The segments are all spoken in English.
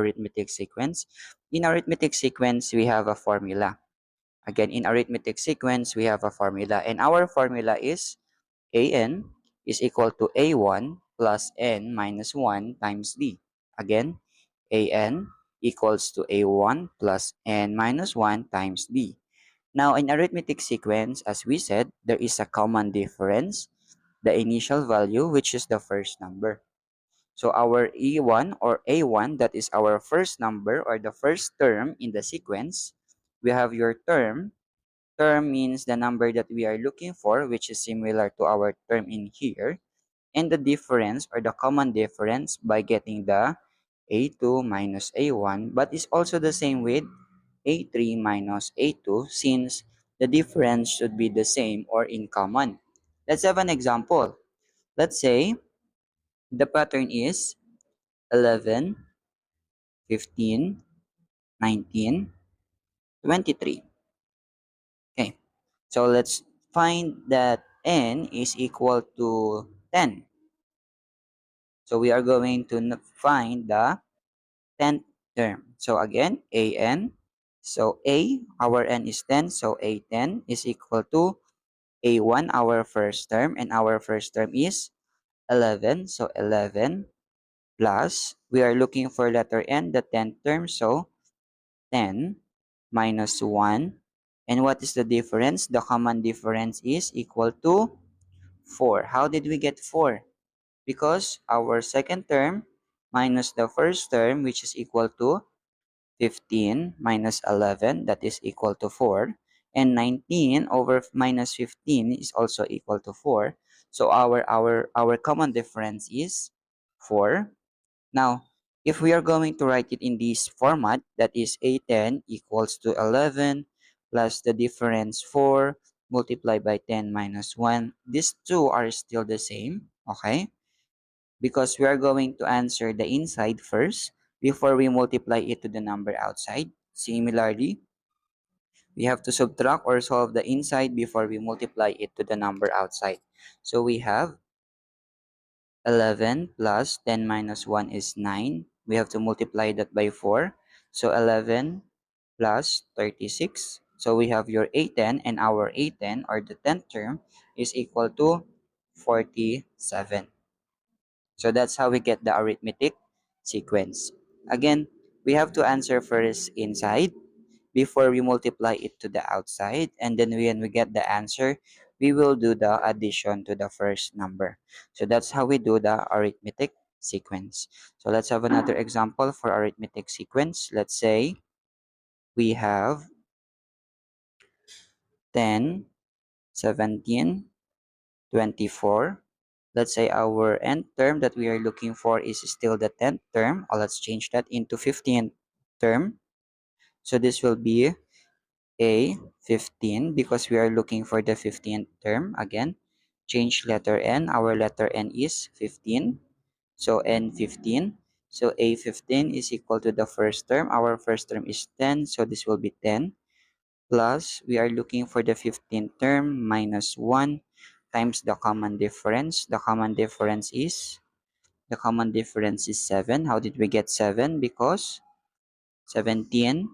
arithmetic sequence. In arithmetic sequence, we have a formula. Again, in arithmetic sequence, we have a formula. And our formula is an is equal to a1 plus n minus 1 times d. Again, an equals to a1 plus n minus 1 times d. Now, in arithmetic sequence, as we said, there is a common difference, the initial value, which is the first number. So our E1 or A1, that is our first number or the first term in the sequence, we have your term. Term means the number that we are looking for, which is similar to our term in here. And the difference or the common difference by getting the A2 minus A1, but it's also the same with A3 minus A2 since the difference should be the same or in common. Let's have an example. Let's say the pattern is 11, 15, 19, 23. Okay, so let's find that n is equal to 10. So we are going to find the 10th term. So again, an. So our n is 10. So a10 is equal to a1, our first term. And our first term is 11. So 11 plus, we are looking for letter n, the 10th term. So 10 minus 1. And what is the difference? The common difference is equal to 4. How did we get 4? Because our second term minus the first term, which is equal to 15 minus 11, that is equal to 4. And 19 over minus 15 is also equal to 4. So our common difference is 4. Now, if we are going to write it in this format, that is a10 equals to 11 plus the difference 4 multiplied by 10 minus 1. These two are still the same, okay? Because we are going to answer the inside first before we multiply it to the number outside. Similarly, we have to subtract or solve the inside before we multiply it to the number outside. So we have 11 plus 10 minus 1 is 9. We have to multiply that by 4. So 11 plus 36. So we have your A10 and our A10 or the 10th term is equal to 47. So that's how we get the arithmetic sequence. Again, we have to answer first inside before we multiply it to the outside, and then when we get the answer, we will do the addition to the first number. So that's how we do the arithmetic sequence. So let's have another example for arithmetic sequence. Let's say we have 10, 17, 24. Let's say our nth term that we are looking for is still the 10th term, or let's change that into 15th term. So this will be a 15 because we are looking for the 15th term. Again, change letter n. Our letter n is 15. So n 15. So a 15 is equal to the first term. Our first term is 10. So this will be 10. Plus, we are looking for the 15th term minus 1 times the common difference. The common difference is 7. How did we get 7? Because 17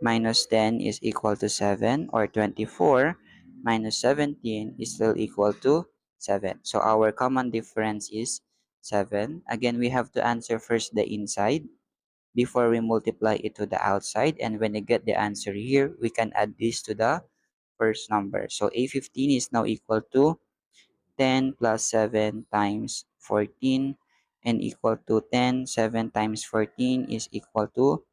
minus 10 is equal to 7, or 24 minus 17 is still equal to 7. So our common difference is 7. Again, we have to answer first the inside before we multiply it to the outside. And when we get the answer here, we can add this to the first number. So A15 is now equal to 10 plus 7 times 14 and equal to 10. 7 times 14 is equal to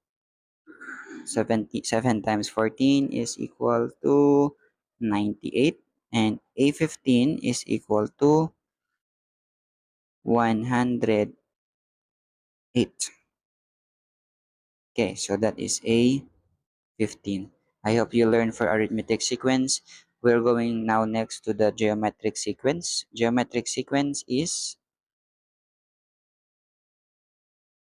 77 times 14 is equal to 98, and A15 is equal to 108. Okay, so that is A15. I hope you learned for arithmetic sequence. We're going now next to the geometric sequence. Geometric sequence is